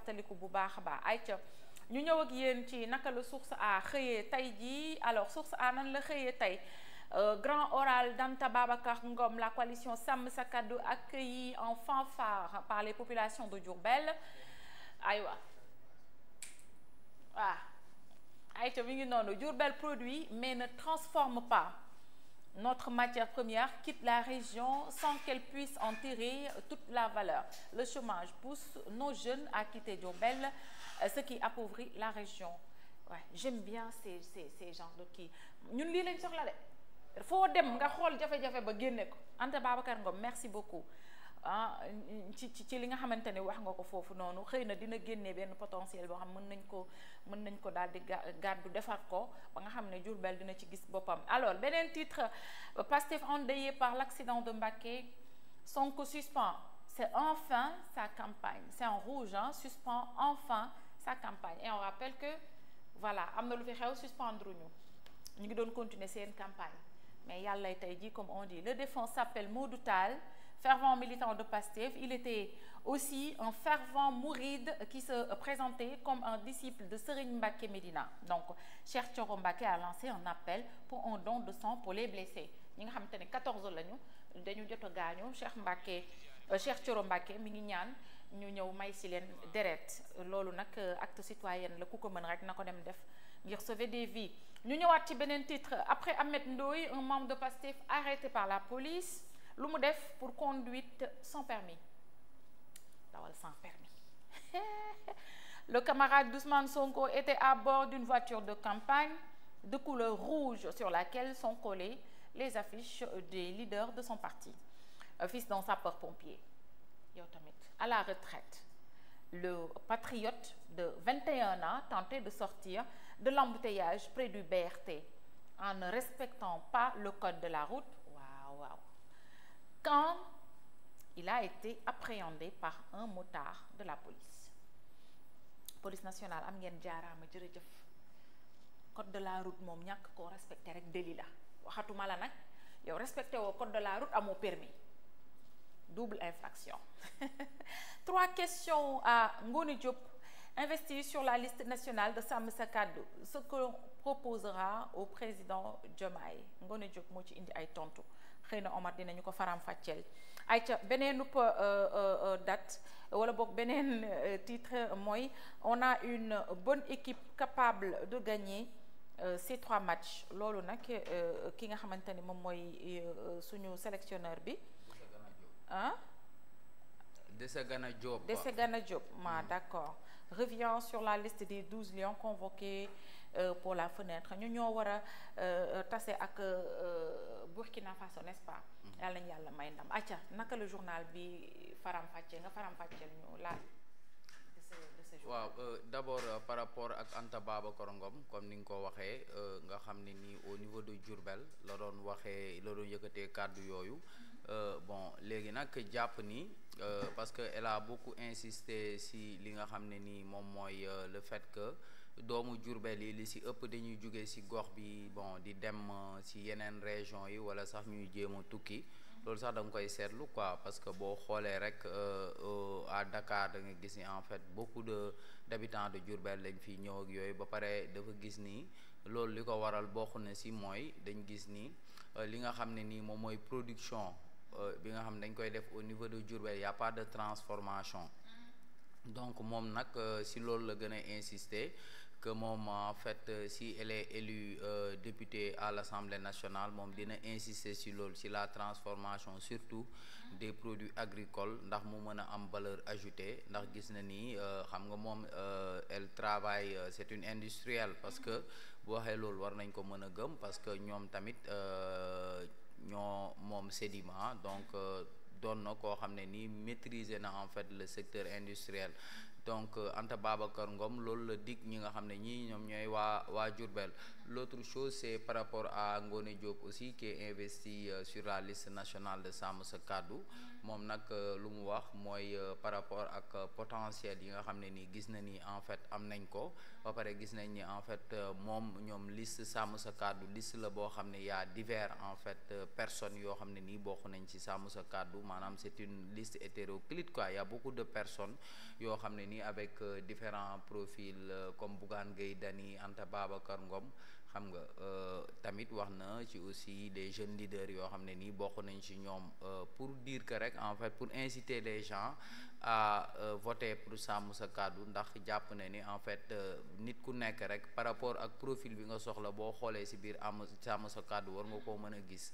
fàttaliku bu baax a baax ayca ñu ñëw ak yéen ci naka la source a xëyee tey jii. Alors source a nan la xëyee tey grand oral d'Anta Babacar Ngom, la coalition Sàmm Sa Kàddu accueillie en fanfare par les populations de Diourbel. aywa ayca mi ngi noonu. Diourbel produit mais ne transforme pas. Notre matière première quitte la région sans qu'elle puisse en tirer toute la valeur. Le chômage pousse nos jeunes à quitter Diourbel, ce qui appauvrit la région. Ouais, j'aime bien ces genres de kii ñun lii lañ soxla de foo dem nga xool jafe-jafe ba génne ko. Anta Babacar Ngom merci beaucoup ci li nga xamante ne wax nga ko foofu noonu. xëy na dina génne benn potentiel boo xam mën nañ ko daal di gàddu defar ko ba nga xam ne Diourbel dina ci gis boppam. Alors beneen titre, Pastef endeuillé par l'accident de Mbacké, Sonko suspend c'est enfin sa campagne. C'est en rouge, suspend enfin sa campagne. Et on rappelle que voilà am na lu fi xew suspendre ñu ngi doon continuer seen campagne mais yàlla tey jii comme on dit. Le défunt s'appelle Modou Tall, fervent militant de Pastef. Il était aussi un fervent mouride qui se présentait comme un disciple de Serigne Mbacké Médina. Donc Cheikh Thioro Mbacké a lancé un appel pour un don de sang pour les blessés. ñi nga xamante ne 14 lañu dañu jot a gaañu. Cheikh Thioro Mbacké mi ngi ñaan ñu ñëw may si leen deret. loolu nag acte citoyen la ku ko mën rek na ko dem def ngir sauver des vies. ñu ñëwaat ci beneen titre, après Ahmed Ndoye, un membre de Pastef arrêté par la police. lu mu def pour conduite sans permis. dawal sans permis. Le camarade d'Ousmane Sonko était à bord d'une voiture de campagne de couleur rouge sur laquelle sont collées les affiches des leaders de son parti. Fils d'un sapeur-pompier. yow tamit à la retraite. Le patriote de 21 ans tentait de sortir de l'embouteillage près du BRT en ne respectant pas le code de la route. Waaw. Quand il a été appréhendé par un motard de la police. Police nationale am ngeen jaaraama jërëjëf. Code de la route moom ñàkk koo respecté rek délit la waxatuma la nag yow respecté woo code de la route amoo permis. Double infraction. 3 questions à Ngoné Diop, investi sur la liste nationale de Sàmm Sa Kàddu. Ce que proposera au président Diomaye. Ngoné Diop moo ci indi ay tontu xëy na Omar dinañu ko faram fàcceel. ayca beneen date wala boog beneen titre mooy on a une bonne équipe capable de gagner ces 3 matchs. loolu nag ki nga xamante ni moom mooy suñu sélectionneur bi. Desegana Diop. D'accord. Revient sur la liste des 12 lions convoqués pour la fenêtre. ñu ñoo war a tase ak Burkina Faso, n'est-ce pas? yàlla nañu yàlla may ndam. acca naka la journal bi faram-fàccee ñu laaj de ce journal. waaw d'abord par rapport ak Anta Babacar Ngom comme ni nga ko waxee nga xam ne nii au niveau de Diourbel la doon yëkkatee kàddu yooyu. Bon léegi nag jàpp ni parce que elle a beaucoup insisté si li nga xam ne nii moom mooy le fait que doomu Diourbel yi li si ëpp dañuy jóge si gox bi bon di dem si yeneen région yi wala sax ñuy jéem a tukki. loolu sax da nga koy seetlu quoi parce que boo xoolee rek à Dakar da nga gis ni en fait beaucoup d'habitants de Diourbel lañ fi ñëw ak yooyu ba pare dafa gis ni loolu li ko waral bokk na si mooy dañ gis ni li nga xam ne nii moom mooy production bi nga xam ne dañ koy def au niveau de Diourbel y a pas de transformation. Donc moom nag si loolu la gën a insister que moom en fait si elle est élue députée à l'Assemblée nationale moom dina insister si loolu si la transformation surtout des produits agricoles ndax mu mën a am valeur ajoutée ndax gis na ni xam nga moom elle travaille c'est une industrielle parce que bu waxee loolu war nañ ko mën a gëm parce que ñoom tamit ñoo moom Sedima donc doon na koo xam ne nii maîtriser na en fait le secteur industriel donc Anta Babacar Ngom loolu la dig ñi nga xam ne ñii ñoom ñooy waa Diourbel. L'autre chose c'est par rapport à Ngoné Diop aussi qui est investi sur la liste nationale de Sàmm Sa Kàddu moom nag lu mu wax mooy par rapport ak potentiel yi nga xam ne nii gis na ni en fait am nañ ko ba pare gis nañ ni en fait moom ñoom liste Sàmm Sa Kàddu liste la boo xam ne y a divers en fait personnes yoo xam ne nii bokk nañ ci Sàmm Sa Kàddu maanaam c'est une liste hétéroclite quoi y a beaucoup de personnes yoo xam ne ni avec différents profils comme Bougane Gueye Dany, Anta Babacar Ngom xam nga tamit wax na ci aussi des jeunes leaders yoo xam ne nii bokk nañ ci ñoom pour dire que rek en fait pour inciter les gens à voter pour sàmm sa kàddu ndax jàpp na ni en fait nit ku nekk rek par rapport ak profil bi nga soxla boo xoolee ci biir am sàmm sa kàddu war nga koo mën a gis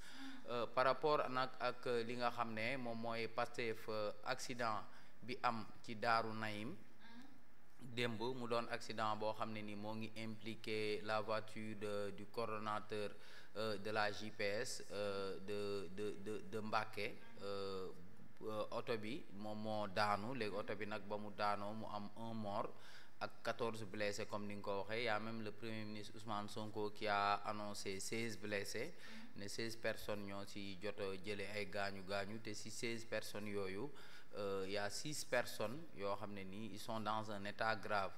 par rapport nag ak li nga xam ne moom mooy Pastef accident bi am ci Daaru Naim démb mu doon accident boo xam ne ni moo ngi impliqué la voiture du coordonnateur de la JPS de Mbacké oto bi moom moo daanu léegi oto bi nag ba mu daanoo mu am un mort ak 14 blessés comme ni nga ko waxee y a même le premier ministre Ousmane Sonko qui a annoncé 16 blessés ne 16 personnes ñoo ci jot a jëlee ay gaañu te ci 16 personnes yooyu y a 6 personnes yoo xam ne nii ils sont dans un état grave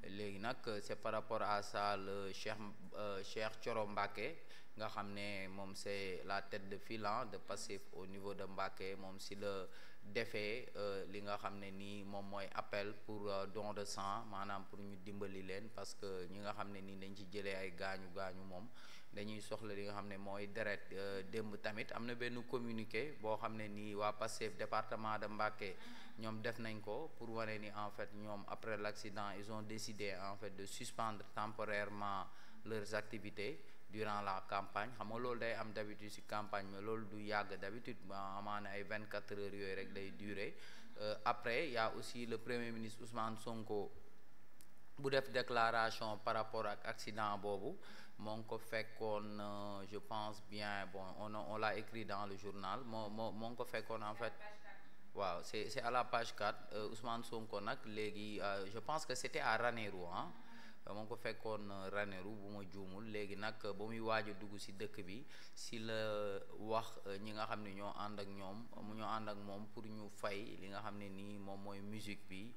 léegi nag c'est par rapport à ça le Cheikh Thioro Mbacké nga xam ne moom c'est la tête de file de Pastef au niveau de Mbacké moom si la defee li nga xam ne nii moom mooy appel pour don de sang maanaam pour ñu dimbali leen parce que ñi nga xam ne nii dañ ci jëlee ay gaañu moom dañuy soxla li nga xam ne mooy deret démb tamit am na benn communiqué boo xam ne nii waa Pastef département de Mbacké ñoom def nañ ko pour wane ni en fait ñoom après l'accident ils ont décidé en fait de suspendre temporairement leurs activités durant la campagne xam nga loolu day am d'habitude ci campagne mais loolu du yàgg d'habitude amaana ay 24 heures yooyu rek lay durer après y a aussi le premier ministre Ousmane Sonko bu def déclaration par rapport ak accident boobu moo ngi ko fekkoon je pense bien bon on l'a écrit dans le journal moo ngi ko fekkoon en fait waaw c'est à la page 4 Ousmane Sonko nag léegi je pense que c'était à Ranérou moo ngi ko fekkoon Ranérou bu ma juumul léegi nag ba muy waaj a dugg ci dëkk bi ci la wax ñi nga xam ne ñoo ànd ak moom pour ñu fay li nga xam ne nii moom mooy musique bi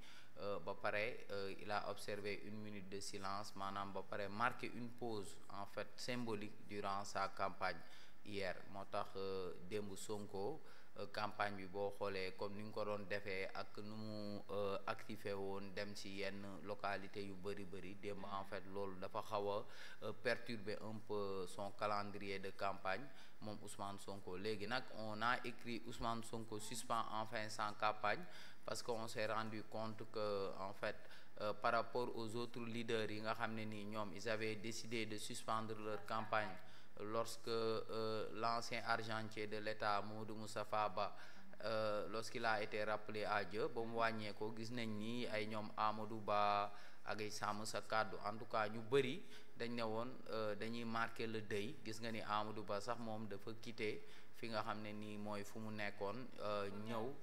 ba pare il a observé 1 minute de silence maanaam ba pare marqué une pause en fait symbolique durant sa campagne hier moo tax démb Sonko campagne bi boo xoolee comme ni nga ko doon defee ak nu mu activé woon dem ci yenn localité yu bëri démb en fait loolu dafa xaw a perturber un peu son calendrier de campagne moom Ousmane Sonko léegi nag on a écrit Ousmane Sonko suspend enfin sa campagne parce que on s'est rendu compte que en fait par rapport aux autres leaders yi nga xam ne nii ñoom ils avaient décidé de suspendre leur campagne lorsque l'ancien argentier de l'État Mamadou Moustapha Ba lorsqu'il a été rappelé à Dieu ba mu wàññee ko gis nañ ni ay ñoom Amadou Ba ak ay sàmm sa kàddu en tout cas ñu bëri dañ ne woon dañuy marquer le deuil gis nga ni Amadou Ba sax moom dafa quitter fi nga xam ne nii mooy fu mu nekkoon ñëw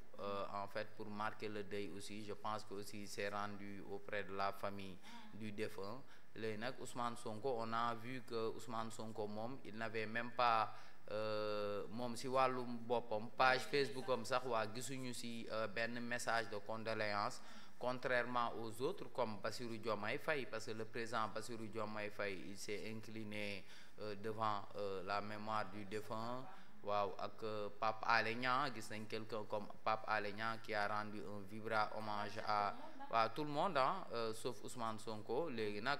en fait pour marquer le deuil aussi je pense que aussi il s'est rendu auprès de la famille du défunt léegi nag Ousmane Sonko on a vu que Ousmane Sonko moom il n'avait même pas moom ci wàllum boppam page Facebook am sax waa gisuñu ci benn message de condoléances contrairement aux autres comme Bassirou Diomaye Faye parce que le président Bassirou Diomaye Faye il s'est incliné devant la mémoire du défunt waaw ak Pape Alé Niang gis nañ quelqu'un comme Pape Alé Niang qui a rendu un vibrant hommage à waaw tout le monde sauf Ousmane Sonko léegi nag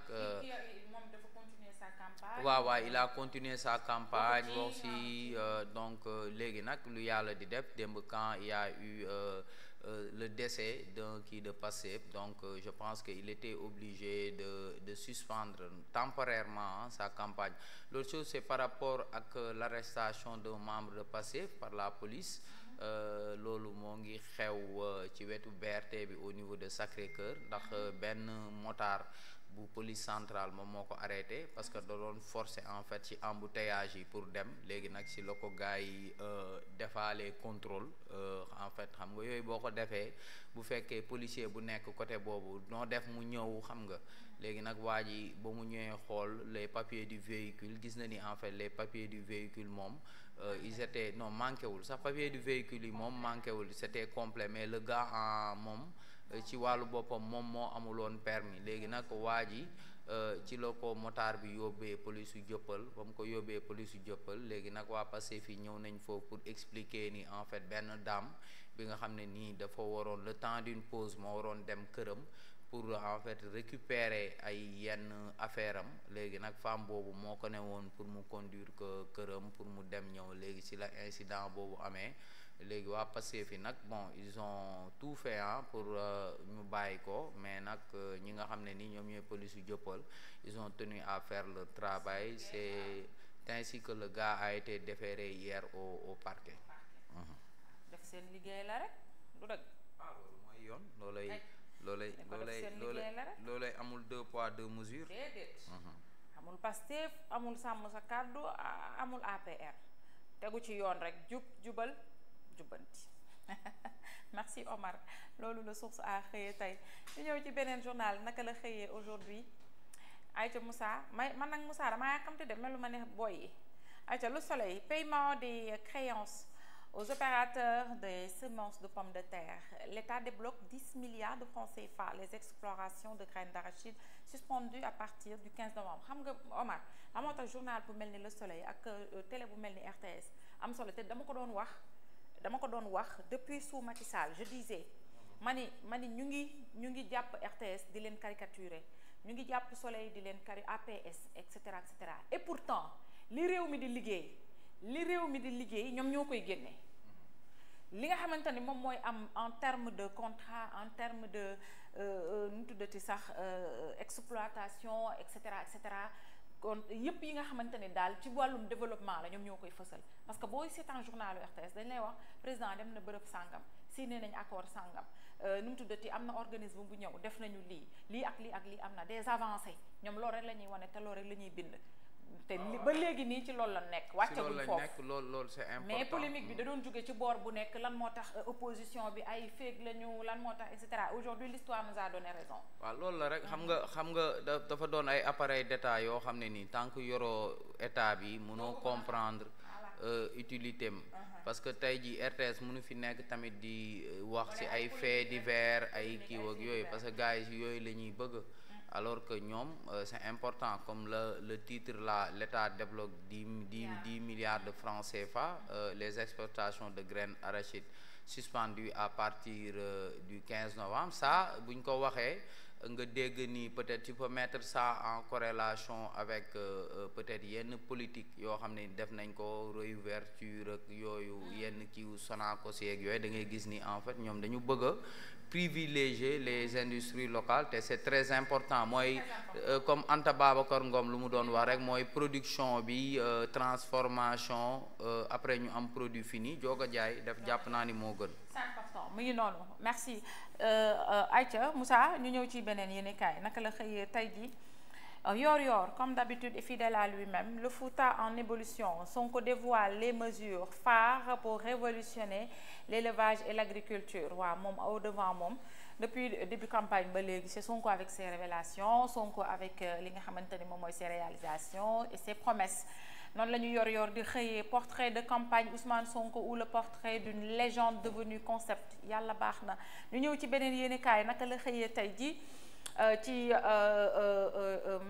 waaw il a continué sa campagne aussi donc léegi nag lu yàlla di def démb quand il y a eu le décès d'un kii de Pastef donc je pense que il était obligé de suspendre temporairement sa campagne l'autre chose c'est par rapport ak l'arrestation d'un membre de Pastef par la police loolu moo ngi xew ci wetu BRT bi au niveau de Sacré-Cœur ndax benn motard bu police centrale moom moo ko arrêté parce que da doon forcer en fait ci embouteillage yi pour dem léegi nag ci la ko gars yi defaale contrôle en fait xam nga yooyu boo ko defee bu fekkee policier bu nekk côté boobu noo def mu ñëw xam nga léegi nag waa ji ba mu ñëwee xool les papiers du véhicule gis na ni en fait les papiers du véhicule moom ils étaient non manqué wul sax papier du véhicule yi moom manqué wul c'était complet mais le gars en moom ci wàllu boppam moom moo amuloon permis léegi nag waa ji ci la ko motard bi yóbbee police yu jëppal ba mu ko yóbbee police yu jëppal léegi nag waa Pastef yi ñëw nañ foofu pour expliquer ni en fait benn dame bi nga xam ne nii dafa waroon le temps d'une pause moo waroon dem këram pour en fait récupérer ay yenn affaire am léegi nag femme boobu moo ko ne woon pour mu conduire ko këram pour mu dem ñëw léegi ci la incident boobu amee léegi waa Pastef fi nag bon ils ont tout fait pour ñu bàyyi ko mais nag ñi nga xam ne ni ñoom ñooy police yu jëppal ils ont tenu à faire le travail. C'est ainsi que le gars a été déféré hier au parquet. def seen liggéey la rek du dëgg. loolu mooy yoon loolay amul 2 poids 2 mesures. déedéet. amul Pastef amul sàmm sa kàddu amul APR tegu ci yoon rek jubal jubbanti. Merci Omar loolu la source a xëyee tey ñu ñëw ci beneen journal naka la xëyee aujourd'hui. Aïcha Moussa man nag Moussa damaa yàkkamte de melu ma ne boy yi. Aïcha Le Soleil, paiement des créances aux opérateurs des semences de pommes de terre. L'État débloque 10 milliards de francs CFA. Les explorations de graines d'arachide suspendues à partir du 15 novembre. Xam nga Omar la moo tax journal bu mel ni Le Soleil ak télé bu mel ni RTS am solo te dama ko doon wax depuis sous Macky Sall je disais ma ni ñu ngi jàpp RTS di leen caricaturer ñu ngi jàpp Soleil di leen APS et cetera et pourtant li réew mi di liggéey ñoom ñoo koy génne li nga xamante ni moom mooy am en terme de contrat en terme de nu tuddati sax exploitation et cetera kon yëpp yi nga xamante ni daal ci wàllum développement la ñoom ñoo koy fësal parce que booy seetaan journalu RTS dañ lay wax président dem na bërëb sàngam signé nañ accord sàngam nu mu tuddati am na organisme bu ñëw def nañu lii ak lii am na des avancées ñoom loolu rek la ñuy wane te loolu rek la ñuy bind te ba léegi nii ci loolu la nekk wàccaguñ foofu loolu c'est important mais polémique bi da doon jóge ci boor bu nekk lan moo tax opposition bi ay féeg lañu lan moo tax et cetera aujourd'hui l'histoire nous a donné raison. waaw loolu la rek xam nga dafa doon ay appareil d'état yoo xam ne nii tant que yoroo état bi mënoo comprendre utilité am parce que tey ji RTS mënu fi nekk tamit di wax ci ay faits divers ay kii ak yooyu parce que gars yi yooyu la ñuy bëgg. Alors que ñoom c'est important comme le titre là l'État débloque 10 milliards de francs CFA les exportations de graines arachides suspendues à partir du 15 novembre ça bu ñu ko waxee nga dégg ni peut-être tu peux mettre ça en corrélation avec peut-être yenn politique yoo xam ne def nañ ko réouverture ak yooyu yenn kiiw Sonacos yeeg yooyu da ngay gis ni en fait ñoom dañu bëgg a privilégier les industries locales te c'est très important mooy comme Anta Babacar Ngom lu mu doon wax rek mooy production bi transformation après ñu am produit fini joog a jaay def jàpp naa ni moo gën. C'est important mu ngi noonu merci Aïcha Moussa ñu ñëw ci beneen yéenekaay naka la xëyee tey jii Yoor comme d'habitude est fidèle à lui-même le Fouta en ébullition Sonko dévoile les mesures phares pour révolutionner l'élevage et l'agriculture waaw moom au devant moom depuis début campagne ba léegi c'est Sonko avec ses révélations Sonko avec li nga xamante ni moom mooy ses réalisations et ses promesses noonu la ñu yor di xëyee portrait de campagne Ousmane Sonko ou le portrait d'une légende devenue concept yàlla baax na ñu ñëw ci beneen yéenekaay naka la xëyee tey jii ci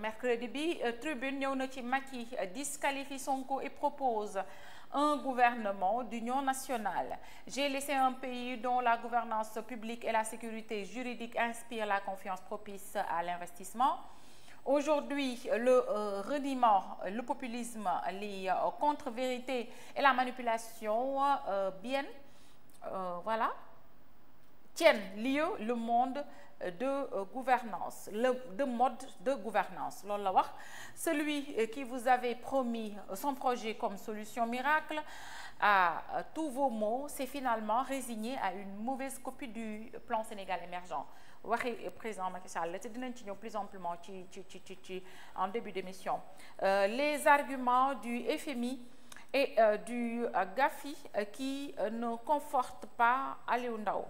mercredi bi Tribune ñëw na ci Macky disqualifie Sonko et propose un gouvernement d'union nationale. J'ai laissé un pays dont la gouvernance publique et la sécurité juridique inspirent la confiance propice à l'investissement. Aujourd'hui, le reniement, le populisme, les contre-vérités et la manipulation tiennent lieu le monde de gouvernance, de mode de gouvernance. Loolu la wax celui qui vous avait promis son projet comme solution miracle à tous vos maux s'est finalement résigné à une mauvaise copie du plan Sénégal émergent. Waxi président Macky Sall te dinañ ci ñëw plus amplement ci en début d'émission. Les arguments du FMI et du GAFI qui ne confortent pas Aliou Ndao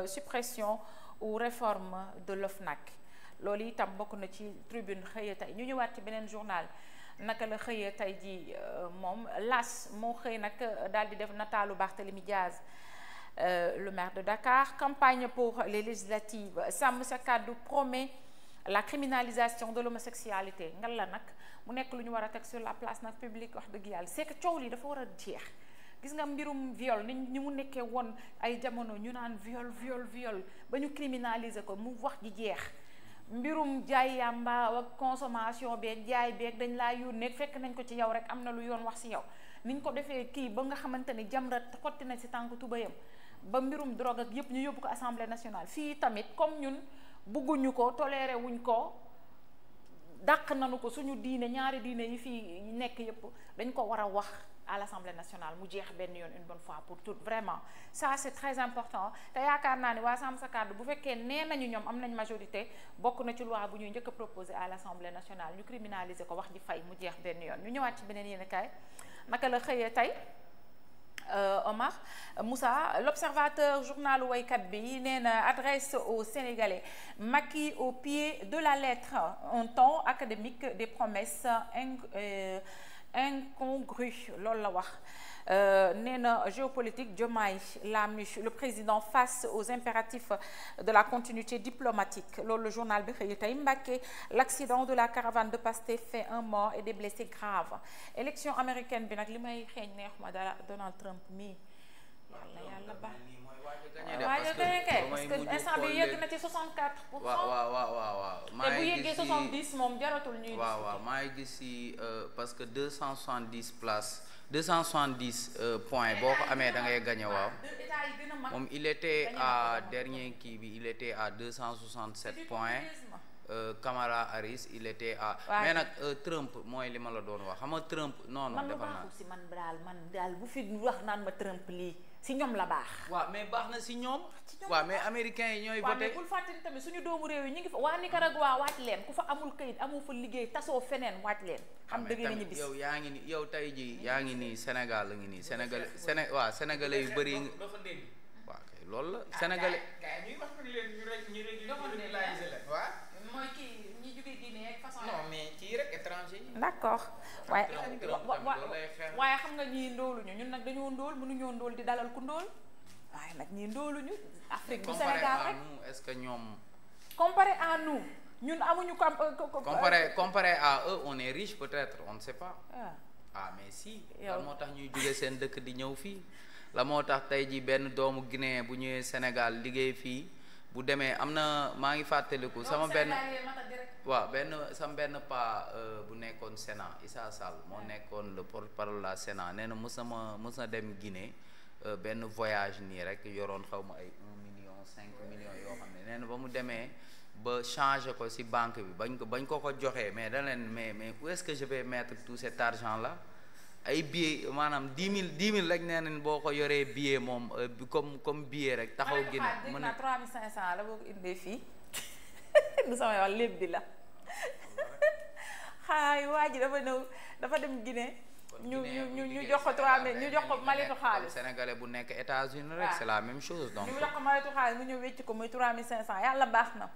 suppression ou réforme de l'OFNAC loolu itam bokk na ci Tribune xëyee tey ñu ñëwaat ci beneen journal naka la xëyee tey ji moom L'As moo xëy nag daal di def nataalu Barthélémy Diaz le maire de Dakar campagne pour les législatives Sàmm Sa Kàddu promet la criminalisation de l'homosexualité ngal la nag mu nekk lu ñu war a teg sur la place nag publique wax dëgg yàlla c'est que coow li dafa war a jeex gis nga mbirum viol ni mu nekkee woon ay jamono ñu naan viol ba ñu criminaliser ko mu wax ji jeex mbirum jaay yàmba ak consommation beeg jaay beeg dañ laa yónnee fekk nañ ko ci yow rek am na lu yoon wax ci yow niñ ko defee kii ba nga xamante ni Jamra xotti na ci tànk tubayam ba mbirum drogue ak yépp ñu yóbbu ko assemblée nationale fii tamit comme ñun bugguñu ko toléré wuñ ko dàq nañu ko suñu diine ñaari diine yi fii nekk yépp dañ ko war a wax à l'Assemblée nationale mu jeex benn yoon une bonne fois pour toutes vraiment ça c'est très important te yaakaar naa ni waa Sàmm Sa Kàddu bu fekkee nee nañu ñoom am nañ majorité bokk na ci loi bu ñuy njëkk a proposé à l'Assemblée nationale ñu criminaliser ko wax ji fay mu jeex benn yoon ñu ñëwaat ci beneen yéen kaay naka la xëyee tey Omar Moussa l'Observateur journalu waykat bi nee na adresse aux Sénégalais Macky au pied de la lettre un ton académique des promesses incongrues loolu la wax nee na géopolitique Diomaye Lamine le président face aux impératifs de la continuité diplomatique loolu le journal bi xëy tey Mbacké l'accident de la caravane de Pastef fait un mort et des blessés graves élection américaine bi nag li may xeeñ neexuma dara Donald Trump mii yàlla ba waaye kay parce que instant bi yegg na ci 64%. waaw te bu yeggee 70 moom jaratul ñuy. waaw maa ngi gis ci parce que 270 places 270 points boo ko amee da ngay gagné waaw. moom il était à dernier kii bi il était à 267 points. Kamala Harris il était à. mais nag Trump mooy li ma la doon wax xam nga Trump. non defal naa si man daal bu fi wax naan ma Trump lii si ñoom la baax. waaw mais baax na si ñoom. waaw mais américains yi ñooy voté. waaw mais bul fàttali tamit suñu doomu réew yi ñu ngi fa waa Nicaragua waaj leen ku fa amul kayit amoo fa liggéey tasoo feneen waaj leen. xam dëgg nañu bis yow yaa ngi ni yow tey jii yaa ngi nii Sénégal la ngi nii sénégalais yu bëri. waaw kay loolu la sénégalais. mooy kii ñi jóge Guinée ak façon. non mais kii rek étranger yi. d'accord waaye xam nga ñii ndóoluñu ñun nag dañoo ndóol mënuñoo ndóol di dalal ku ndóol waaye nag ñii ndóoluñu. Afrique du Sénégal rek est-ce que ñoom. comparé à nous ñun amuñu comparé à eux on est riche peut-être on ne sait pas. Mais si. la moo tax ñuy jóge seen dëkk di ñëw fii la moo tax tey ji benn doomu Guinée bu ñëwee Sénégal liggéey fii. bu demee am na maa ngi fàttaliku sama benn pa bu nekkoon Sénat Issa Sall moo nekkoon le porte-parole la Sénat nee na mës na dem Guinée benn voyage nii rek yoroon xaw ma ay 1 million 5 millions yoo xam ne nee na ba mu demee ba changer ko ci banque bi bañ ko joxee mais da leen mais où est-ce que je vais mettre tout cet argent là ay billets maanaam 10 000 rek nee nañ boo ko yoree billet moom comme billet rek taxaw Guinée. mën na 3500 la boo ko indee fii du sama wax lépp di la xaay waa ji dafa dem Guinée. ñu jox ko 3000 ñu jox ko malitu xaalis. Sénégalais bu nekk États-Unis rek c'est la même chose donc. ñu jox ko malitu xaalis mu ñëw wecc ko muy 3500 yàlla baax na.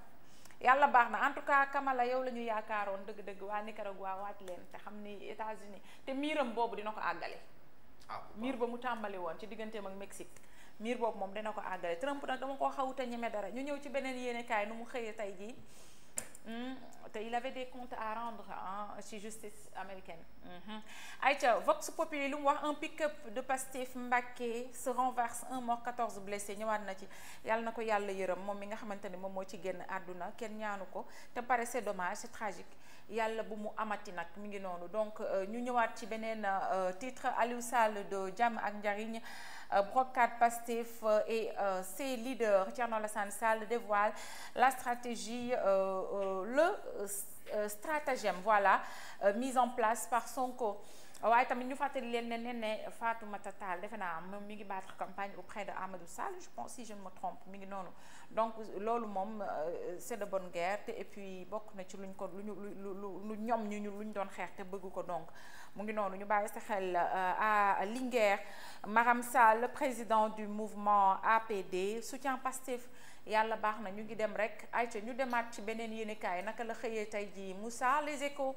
yàlla baax na en tout cas Kamala yow la ñu yaakaaroon dëgg-dëgg waa Nicaragua waaj leen te xam ni États-Unis te miiram boobu dina ko àggale. miir ba mu tàmbali woon ci digganteem ak Mexique miir boobu moom dina ko àggale Trump nag dama koo xawuta ñeme dara ñu ñëw ci beneen yéenekaay nu mu xëyee tey jii te il avait des comptes à rendre ci justice américaine. ayca Vox Populi lu mu wax un pick-up de Pastef Mbacké se renverse un mort 14 blessés ñëwaat na ci yàlla na ko yàlla yërëm moom mi nga xamante ni moom moo ci génn àdduna kenn ñaanu ko te pare c'est dommage c'est tragique yàlla bu mu amati nag mi ngi noonu donc ñu ñëwaat ci beneen titre Aliou Sall de Jàmm ak Njariñ brocade Pastef et ses leaders Thierno Alassane Sall dévoile la stratégie stratagème voilà mise en place par Sonko waaye tamit ñu fàttali leen ne Fatoumata Tall defe naa moom mi ngi battre campagne auprès de Amadou Sall je pense si je ne me trompe mi ngi noonu donc loolu moom c'est de bonne guerre te et puis bokk na ci luñ ñoom luñ doon xeex te bëgg ko donc mu ngi noonu ñu bàyyi sa xel à Linguère Maram Sall président du mouvement APD soutien Pastef yàlla baax na ñu ngi dem rek ayca ñu demaat ci beneen yéenekaay naka la xëyee tey jii Moussa Les Échos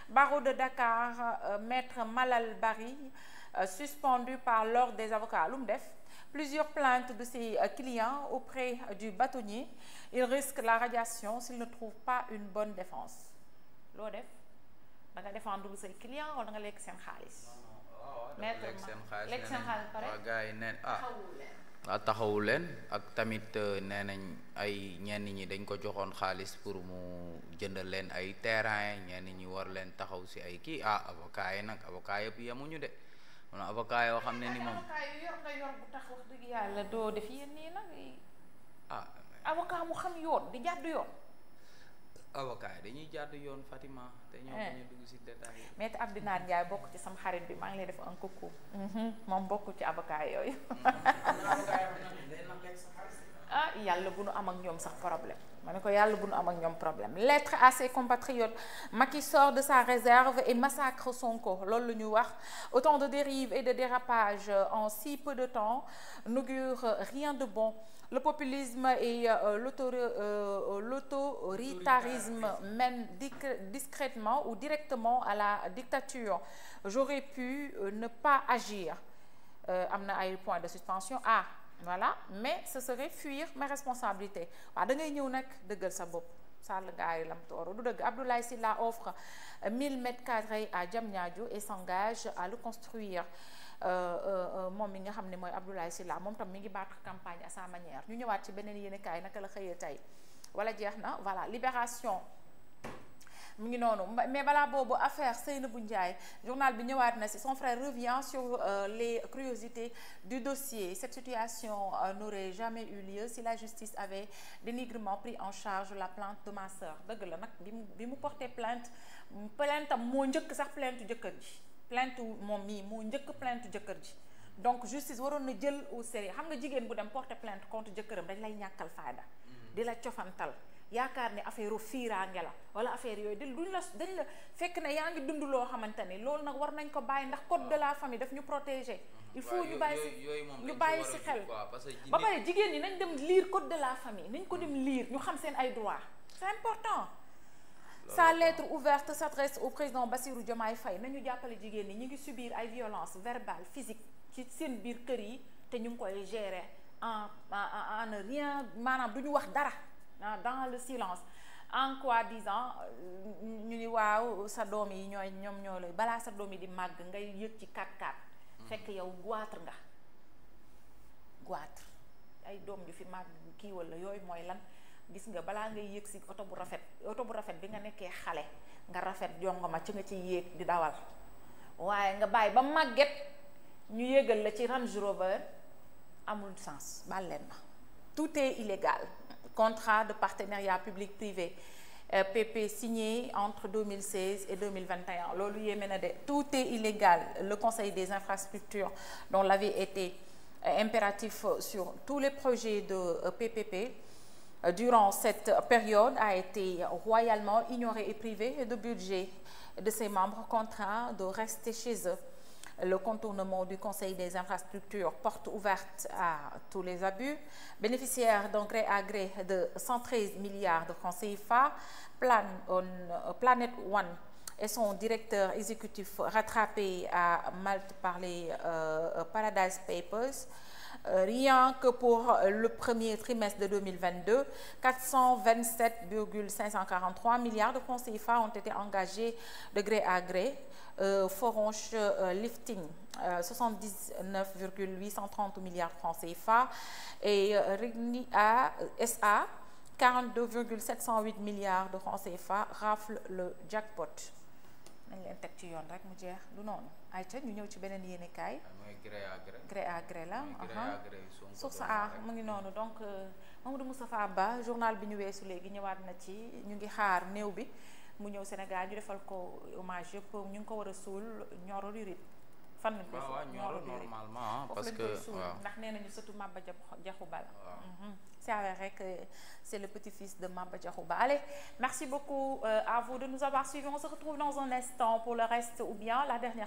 barreau de Dakar maître Malal Bari suspendu par l'ordre des avocats lu mu def plusieurs plaintes de ses clients auprès du bâtonnier il risque la radiation s'il ne trouve pas une bonne défense loo def da nga défendre say clients wala nga lekk seen xaalis. maître lekk seen xaalis lekk seen xaalis pare waa gars yi neen taxawu leen. waaw taxawu leen ak tamit nee nañ ay ñenn ñi dañ ko joxoon xaalis pour mu jëndal leen ay terrain ñenn ñi war leen taxaw si ay kii avocat yi nag avocat yëpp yemuñu de man avocat yoo xam ne ni moom avocat yu yor nga yor bu tax wax dëgg yàlla doo def yéen nii nag avocat mu xam yoon di jàdd yoon. avocat yi dañuy jàdd yoon Fatima te ñoo bañ a dugg si détail yi. Maître Abdinaar Ndiaye bokk ci sama xarit bi maa ngi lay def un coucou. moom bokk ci avocat yooyu. yàlla bu nu am ak ñoom sax problème ma ne ko yàlla bu nu am ak ñoom problème. Lettre à ses compatriotes. Macky sort de sa réserve et massacre Sonko loolu la ñu wax. Autant de dérives et de dérapages en si peu de temps n'augure rien de bon. Le populisme et l'autoritarisme mènent discrètement ou directement à la dictature. J'aurais pu ne pas agir. Am na ay points de suspension. Voilà, mais ce serait fuir mes responsabilités. waaw da ngay ñëw nag dëggal sa bopp sàll ngaay lam tooro du dëgg. Abdoulaye Sylla offre 1000 mètres carrés à Diamniadio et s'engage à le construire. Moom mi nga xam ne mooy Abdoulaye Sylla moom tam mi ngi battre campagne à sa manière. ñu ñëwaat ci beneen yéenekaay naka la xëyee tey wala jeex na voilà Libération mu ngi noonu mais balaa boobu affaire Seynabou Ndiaye journal bi ñëwaat na si son frère revient sur les curiosités du dossier. Cette situation n'aurait jamais eu lieu si la justice avait dénigrement pris en charge la plainte de ma sœur. Dëgg la nag bi mu porté plainte am moo njëkk sax plainte jëkkër ji plainte moom mii moo njëkk plainte jëkkër ji donc justice waroon na jël au sérieux. Xam nga jigéen bu dem porté plainte contre jëkkëram dañ lay ñàkkal fayda di la cofantal yaakaar ne affaire u fiiraange la wala affaire yooyu dañ la fekk ne yaa ngi dund loo xamante ni loolu nag war nañ ko bàyyi ndax code de la famille daf ñu protéger. Il faut ñu bàyyi si xel ba pare jigéen ñi nañ dem lire code de la famille nañ ko dem lire ñu xam seen ay droits c'est important. Sa lettre ouverte s'adresse au président Bassirou Diomaye Faye nañu jàppale jigéen ñi ñu ngi subir ay violences verbales physiques ci seen biir kër yi te ñu ngi koy gérer en rien maanaam du ñu wax dara dans le silence en quoi disant ñu ni waaw sa doom yi ñoom ñoo lay balaa sa doom yi di màgg ngay yëg ci 4x4 fekk yow goitre nga goitre ay doom yu fi màgg kii wala yooyu mooy lan. Gis nga balaa ngay yéeg si oto bu rafet bi nga nekkee xale nga rafet jongoma ci nga ci yéeg di dawal waaye nga bàyyi ba màgget ñu yéegal la ci Range Rover amul sens baal leen ma. Tout est illégal. Contrat de partenariat public-privé PP signé entre 2016 et 2021 loolu yéeme na de. Tout est illégal. Le Conseil des infrastructures dont l'avis était impératif sur tous les projets de PPP durant cette période a été royalement ignoré et privé de budget de ses membres contraints de rester chez eux. Le contournement du Conseil des infrastructures, porte ouverte à tous les abus. Bénéficiaire d'un gré à gré de 113 milliards de francs CFA, Planet One et son directeur exécutif rattrapé à Malte par les Paradise Papers. Rien que pour le premier trimestre de 2022, 427,543 milliards de francs CFA ont été engagés de gré à gré. Forange Lifting, 79,830 milliards de francs CFA. Et Rigni SA, 42,708 milliards de francs CFA, rafle le jackpot. nañ leen teg ci yoon rek mu jeex du noonu ayca ñu ñëw ci beneen yéenekaay. mooy gré à gré. gré à gré la. source a mu ngi noonu donc Mamadou Moustapha Ba journal bi ñu weesu léegi ñëwaat na ci ñu ngi xaar néew bi mu ñëw Sénégal ñu defal ko hommage yëpp ñu ngi ko war a suul Nioro du Rip. fan lañ koy suul Nioro normalement parce que ndax nee nañu surtout Maba Diakhou Ba la. C'est avéré que c'est le petit-fils de Maba Diakhou Ba. Allez, merci beaucoup à vous de nous avoir suivis. On se retrouve dans un instant pour le reste ou bien la dernière